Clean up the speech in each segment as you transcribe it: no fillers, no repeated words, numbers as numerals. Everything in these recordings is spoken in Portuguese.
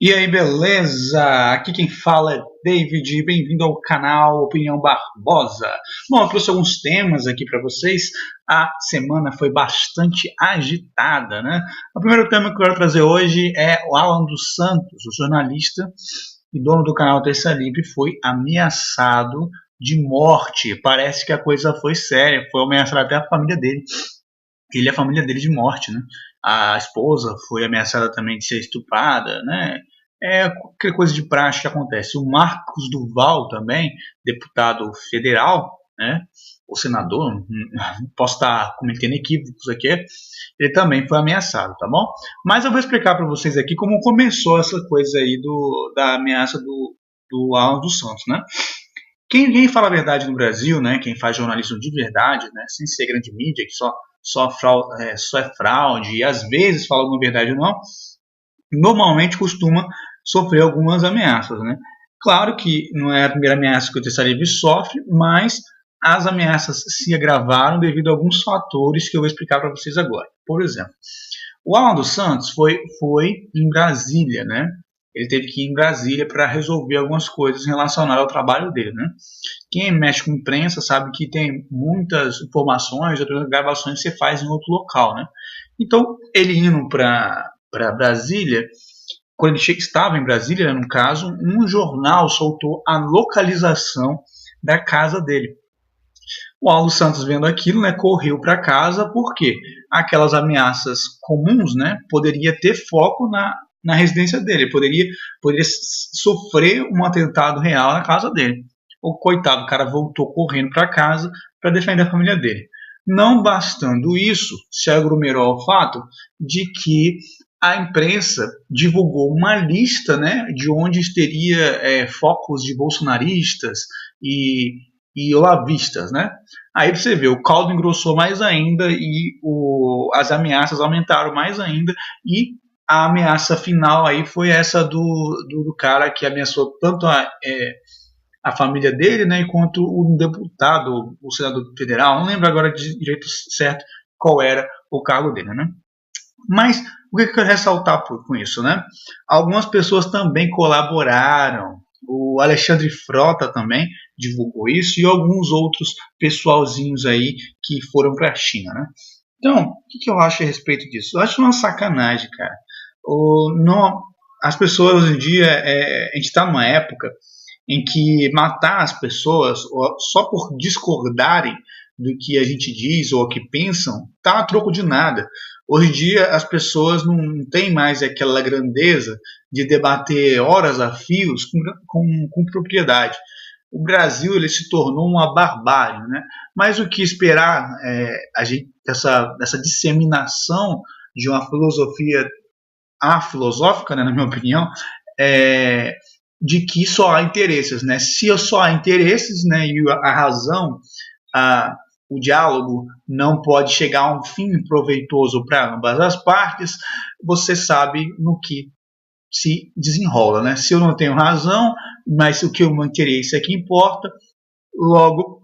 E aí, beleza? Aqui quem fala é David, bem-vindo ao canal Opinião Barbosa. Bom, eu trouxe alguns temas aqui para vocês. A semana foi bastante agitada, né? O primeiro tema que eu quero trazer hoje é o Alan dos Santos, o jornalista e dono do canal Terça Livre, foi ameaçado de morte. Parece que a coisa foi séria, foi ameaçado até a família dele. Ele e a família dele de morte, né? A esposa foi ameaçada também de ser estuprada, né? É qualquer coisa de praxe que acontece. O Marcos Duval também, deputado federal, né? O senador, posso estar cometendo equívocos aqui, ele também foi ameaçado, tá bom? Mas eu vou explicar para vocês aqui como começou essa coisa aí da ameaça do Alan dos Santos, né? Quem fala a verdade no Brasil, né, quem faz jornalismo de verdade, né, sem ser grande mídia, que só é fraude e às vezes fala alguma verdade ou não, normalmente costuma sofrer algumas ameaças. Né? Claro que não é a primeira ameaça que o Terça Livre sofre, mas as ameaças se agravaram devido a alguns fatores que eu vou explicar para vocês agora. Por exemplo, o Alan dos Santos foi em Brasília, né? Ele teve que ir em Brasília para resolver algumas coisas relacionadas ao trabalho dele, né? Quem mexe com imprensa sabe que tem muitas informações, outras gravações que você faz em outro local, né? Então, ele indo para Brasília, quando ele estava em Brasília, no caso, um jornal soltou a localização da casa dele. O Alan dos Santos, vendo aquilo, né, correu para casa, porque aquelas ameaças comuns, né, poderia ter foco na residência dele, poderia sofrer um atentado real na casa dele. O coitado, o cara voltou correndo para casa para defender a família dele. Não bastando isso, se aglomerou ao fato de que a imprensa divulgou uma lista, né, de onde teria focos de bolsonaristas e olavistas, né? Aí você vê, o caldo engrossou mais ainda e as ameaças aumentaram mais ainda e a ameaça final aí foi essa do cara que ameaçou tanto a família dele, né, quanto o deputado, o senador federal, não lembro agora de direito certo qual era o cargo dele, né? Mas o que eu quero ressaltar com isso, né? Algumas pessoas também colaboraram. O Alexandre Frota também divulgou isso e alguns outros pessoalzinhos aí que foram para a China, né? Então, o que eu acho a respeito disso? Eu acho uma sacanagem, cara. Não, as pessoas hoje em dia, a gente está numa época em que matar as pessoas só por discordarem do que a gente diz ou o que pensam, tá a troco de nada. Hoje em dia as pessoas não têm mais aquela grandeza de debater horas a fios com propriedade. O Brasil ele se tornou uma barbárie, né? Mas o que esperar dessa disseminação de uma filosofia afilosófica, né, na minha opinião, de que só há interesses, né? Se só há interesses, né, e a razão, o diálogo não pode chegar a um fim proveitoso para ambas as partes, você sabe no que se desenrola, né? Se eu não tenho razão, mas o que o meu interesse é que importa, logo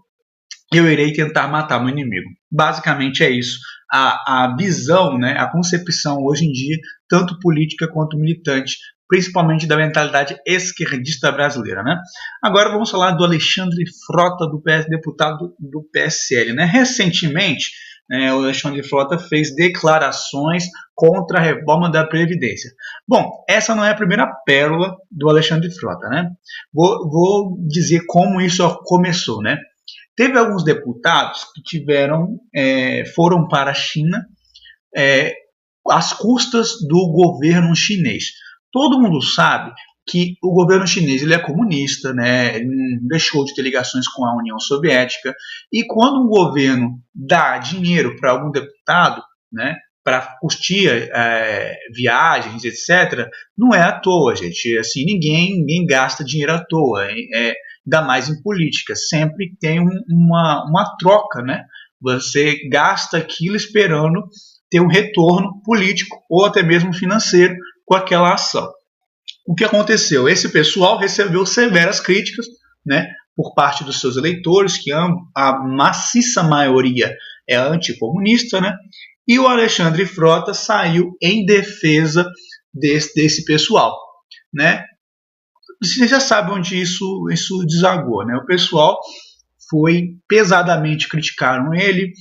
eu irei tentar matar meu inimigo. Basicamente é isso. A visão, né, a concepção hoje em dia, tanto política quanto militante, principalmente da mentalidade esquerdista brasileira, né? Agora vamos falar do Alexandre Frota, deputado do PSL, né? Recentemente, o Alexandre Frota fez declarações contra a reforma da Previdência. Bom, essa não é a primeira pérola do Alexandre Frota, né? Vou dizer como isso começou, né? Teve alguns deputados que foram para a China às custas do governo chinês. Todo mundo sabe que o governo chinês ele é comunista, né? Ele não deixou de ter ligações com a União Soviética, e quando um governo dá dinheiro para algum deputado, né, para custear viagens, etc., não é à toa, gente. Assim, ninguém gasta dinheiro à toa, ainda mais em política. Sempre tem uma troca, né? Você gasta aquilo esperando ter um retorno político ou até mesmo financeiro com aquela ação. O que aconteceu? Esse pessoal recebeu severas críticas, né, por parte dos seus eleitores, que a maciça maioria é anticomunista, né, e o Alexandre Frota saiu em defesa desse pessoal. né? Você já sabe onde isso desagou, né? O pessoal foi pesadamente criticaram ele.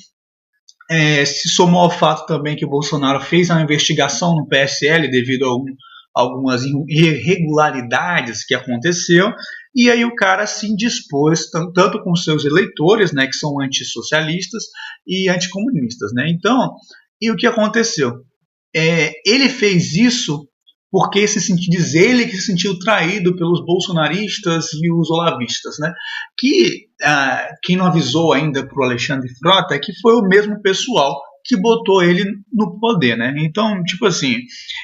Se somou ao fato também que o Bolsonaro fez uma investigação no PSL devido a algumas irregularidades que aconteceu, e aí o cara se indispôs tanto com seus eleitores, né, que são antissocialistas e anticomunistas, né? Então, e o que aconteceu? Ele fez isso porque diz ele que se sentiu traído pelos bolsonaristas e os olavistas, né? Quem não avisou ainda para o Alexandre Frota é que foi o mesmo pessoal que botou ele no poder, né? Então, tipo assim,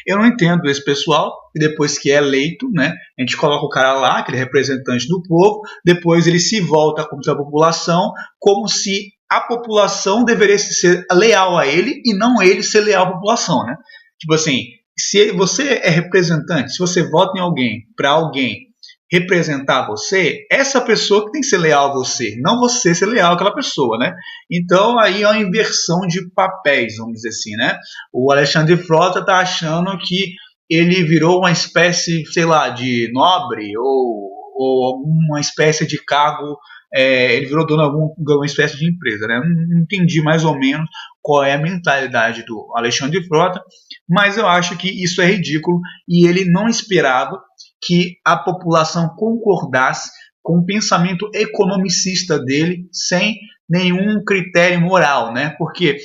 eu não entendo esse pessoal, e depois que é eleito, né, a gente coloca o cara lá, aquele representante do povo, depois ele se volta contra a população, como se a população deveria ser leal a ele e não ele ser leal à população, né? Tipo assim, se você é representante, se você vota em alguém para alguém representar você, essa pessoa que tem que ser leal a você, não você ser leal àquela pessoa, né? Então aí é uma inversão de papéis, vamos dizer assim, né? O Alexandre Frota tá achando que ele virou uma espécie, sei lá, de nobre ou alguma espécie de cargo, ele virou dono de alguma espécie de empresa, né? Não entendi mais ou menos qual é a mentalidade do Alexandre Frota, mas eu acho que isso é ridículo e ele não esperava que a população concordasse com o pensamento economicista dele sem nenhum critério moral, né? Porque,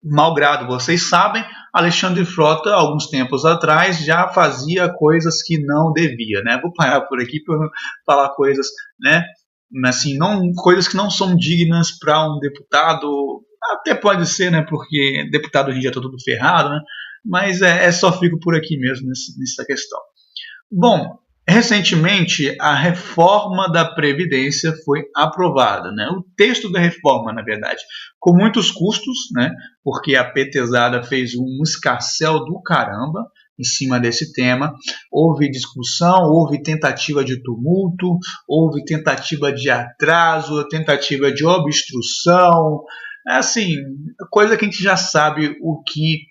malgrado vocês sabem, Alexandre Frota, alguns tempos atrás, já fazia coisas que não devia, né? Vou parar por aqui para não falar coisas, né? Assim, não, coisas que não são dignas para um deputado, até pode ser, né? Porque deputado hoje em dia está tudo ferrado, né? Mas só fico por aqui mesmo nessa questão. Bom, recentemente a reforma da Previdência foi aprovada, né? O texto da reforma, na verdade, com muitos custos, né? Porque a petezada fez um escarcéu do caramba em cima desse tema. Houve discussão, houve tentativa de tumulto, houve tentativa de atraso, tentativa de obstrução. Assim, coisa que a gente já sabe o que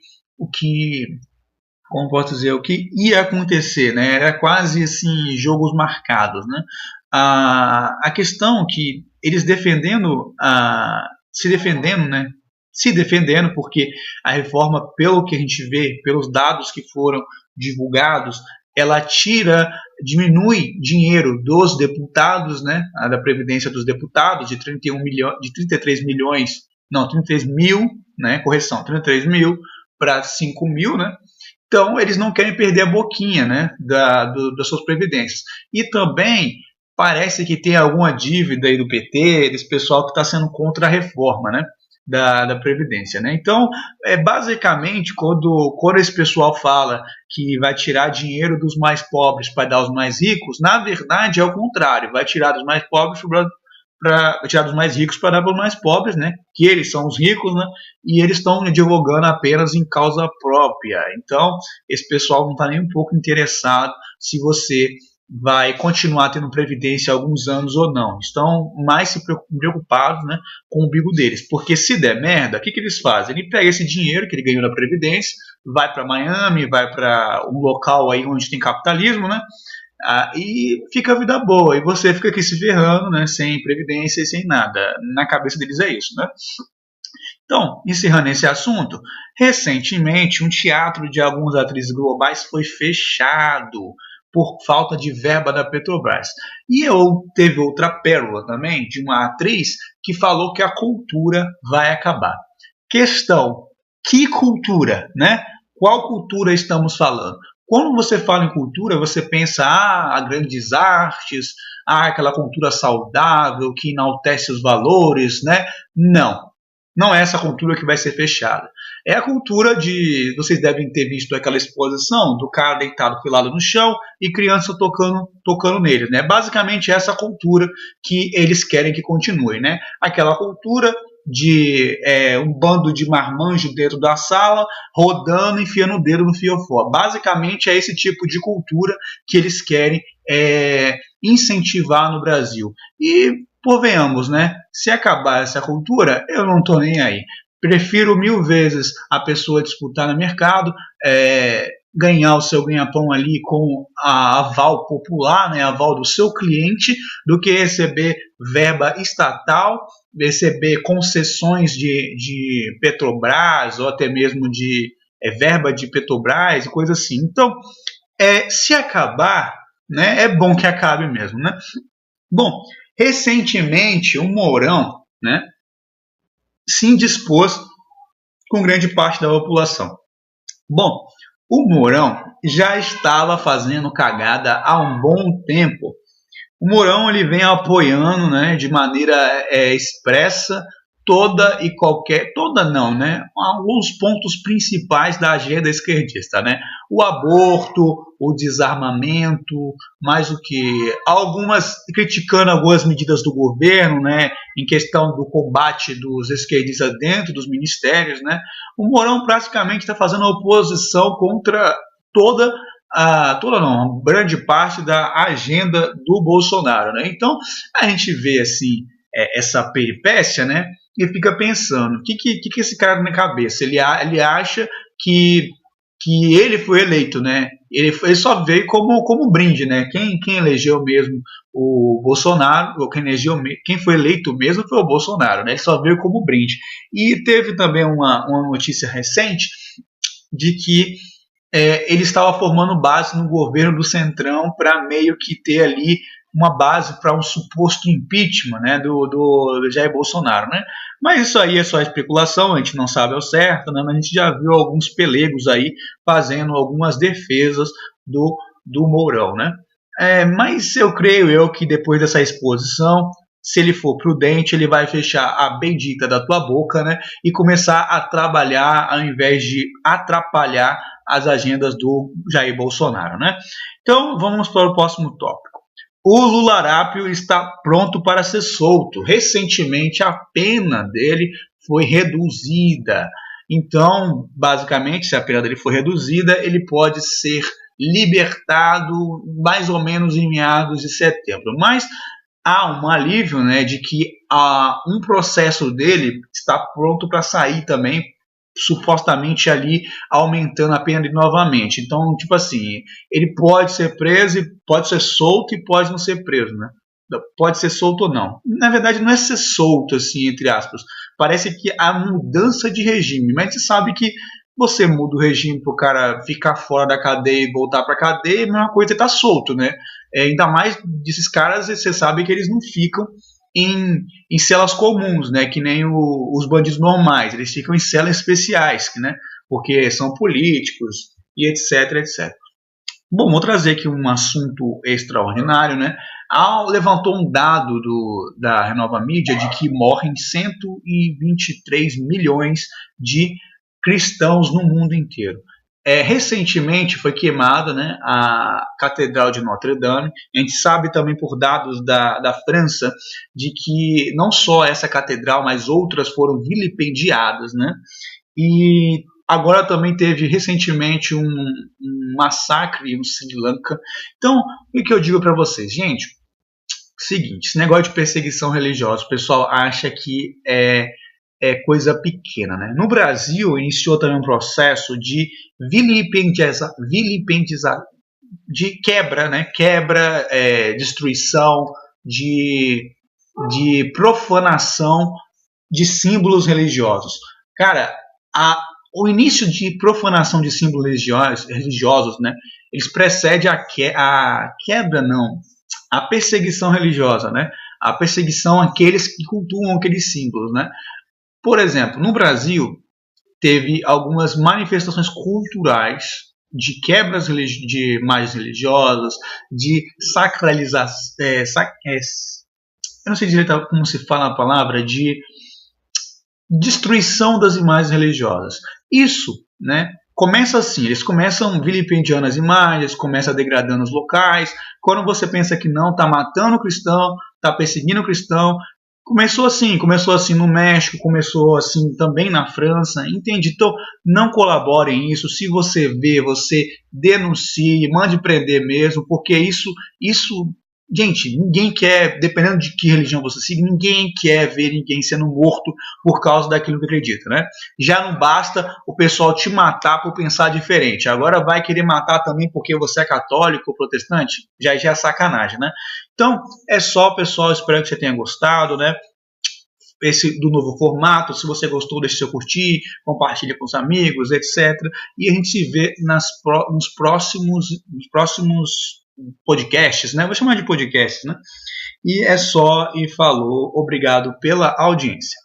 como posso dizer, o que ia acontecer, né? Era quase assim jogos marcados, né? A questão que eles se defendendo, porque a reforma, pelo que a gente vê, pelos dados que foram divulgados, ela diminui dinheiro dos deputados, né? Da previdência dos deputados de 33 milhões, não, 33 mil, né? Correção, 33 mil para 5 mil, né? Então, eles não querem perder a boquinha, né, das suas previdências. E também parece que tem alguma dívida aí do PT, desse pessoal que está sendo contra a reforma, né, da Previdência. Né? Então, basicamente, quando esse pessoal fala que vai tirar dinheiro dos mais pobres para dar aos mais ricos, na verdade é o contrário, vai tirar dos mais pobres para tirar dos mais ricos para dar para os mais pobres, né? Que eles são os ricos, né? E eles estão advogando apenas em causa própria. Então, esse pessoal não está nem um pouco interessado se você vai continuar tendo previdência há alguns anos ou não. Estão mais se preocupados, né, com o umbigo deles. Porque se der merda, o que eles fazem? Ele pega esse dinheiro que ele ganhou da previdência, vai para Miami, vai para um local aí onde tem capitalismo, né? E fica a vida boa, e você fica aqui se ferrando, né, sem previdência e sem nada. Na cabeça deles é isso, né? Então, encerrando esse assunto, recentemente um teatro de algumas atrizes globais foi fechado por falta de verba da Petrobras. E teve outra pérola também de uma atriz que falou que a cultura vai acabar. Questão, que cultura, né? Qual cultura estamos falando? Quando você fala em cultura, você pensa a grandes artes, aquela cultura saudável que enaltece os valores, né? Não é essa cultura que vai ser fechada. É a cultura vocês devem ter visto aquela exposição do cara deitado pelado no chão e criança tocando nele, né? Basicamente essa cultura que eles querem que continue, né? Aquela cultura de um bando de marmanjo dentro da sala, rodando, enfiando o dedo no fiofó. Basicamente é esse tipo de cultura que eles querem incentivar no Brasil. E, convenhamos, né? Se acabar essa cultura, eu não estou nem aí. Prefiro 1000 vezes a pessoa disputar no mercado, ganhar o seu ganha-pão ali com a aval popular, né, aval do seu cliente, do que receber verba estatal, receber concessões de Petrobras ou até mesmo de verba de Petrobras e coisa assim. Então, se acabar, né, é bom que acabe mesmo, né? Bom, recentemente o Mourão, né, se indispôs com grande parte da população. Bom, o Mourão já estava fazendo cagada há um bom tempo. O Mourão ele vem apoiando, né, de maneira expressa toda não, né, alguns pontos principais da agenda esquerdista, né, o aborto, o desarmamento, mais o que criticando algumas medidas do governo, né, em questão do combate dos esquerdistas dentro dos ministérios, né, o Mourão praticamente está fazendo oposição contra grande parte da agenda do Bolsonaro, né? Então a gente vê assim essa peripécia, né? E fica pensando, o que esse cara tem na cabeça? Ele acha que ele foi eleito, né? Ele só veio como brinde, né? Quem elegeu mesmo o Bolsonaro, ou quem foi eleito mesmo foi o Bolsonaro, né? Ele só veio como brinde. E teve também uma notícia recente de que ele estava formando base no governo do Centrão para meio que ter ali uma base para um suposto impeachment, né, do Jair Bolsonaro, né? Mas isso aí é só especulação, a gente não sabe ao certo, né? Mas a gente já viu alguns pelegos aí fazendo algumas defesas do Mourão, né? Mas eu creio que depois dessa exposição, se ele for prudente, ele vai fechar a bendita da tua boca, né? E começar a trabalhar ao invés de atrapalhar as agendas do Jair Bolsonaro, né? Então, vamos para o próximo tópico. O Lularápio está pronto para ser solto. Recentemente, a pena dele foi reduzida. Então, basicamente, se a pena dele for reduzida, ele pode ser libertado mais ou menos em meados de setembro. Mas há um alívio, né, de que um processo dele está pronto para sair também, supostamente ali aumentando a pena dele novamente. Então, tipo assim, ele pode ser preso, pode ser solto e pode não ser preso, né? Pode ser solto ou não. Na verdade, não é ser solto, assim, entre aspas. Parece que há mudança de regime, mas a gente sabe que você muda o regime para o cara ficar fora da cadeia e voltar para a cadeia, a mesma coisa, ele tá solto, né? Ainda mais desses caras, você sabe que eles não ficam em celas comuns, né, que nem os bandidos normais, eles ficam em celas especiais, né, porque são políticos e etc, etc. Bom, vou trazer aqui um assunto extraordinário, né, levantou um dado da Renova Mídia de que morrem 123 milhões de cristãos no mundo inteiro. Recentemente foi queimada, né, a Catedral de Notre-Dame. A gente sabe também por dados da França de que não só essa catedral, mas outras foram vilipendiadas, né? E agora também teve recentemente um massacre no Sri Lanka. Então, o que eu digo para vocês, gente? Seguinte, esse negócio de perseguição religiosa, o pessoal acha que é coisa pequena, né? No Brasil, iniciou também um processo de de quebra, né? Destruição, de profanação de símbolos religiosos. Cara, o início de profanação de símbolos religiosos, né? Eles precedem a quebra, não, a perseguição religiosa, né? A perseguição àqueles que cultuam aqueles símbolos, né? Por exemplo, no Brasil, teve algumas manifestações culturais de quebras de imagens religiosas, de sacralização, eu não sei direito como se fala a palavra, de destruição das imagens religiosas. Isso, né, começa assim, eles começam vilipendiando as imagens, começam degradando os locais. Quando você pensa que não, está matando o cristão, está perseguindo o cristão, começou assim no México, começou assim também na França, entende? Então, não colaborem nisso. Se você vê, você denuncie, mande prender mesmo, porque isso Gente, ninguém quer, dependendo de que religião você siga, ninguém quer ver ninguém sendo morto por causa daquilo que acredita, né? Já não basta o pessoal te matar por pensar diferente. Agora vai querer matar também porque você é católico ou protestante? Já é sacanagem, né? Então, é só, pessoal, espero que você tenha gostado, né? Do novo formato. Se você gostou, deixe seu curtir, compartilhe com os amigos, etc. E a gente se vê nos próximos podcasts, né? Vou chamar de podcasts, né? E é só, e falou. Obrigado pela audiência.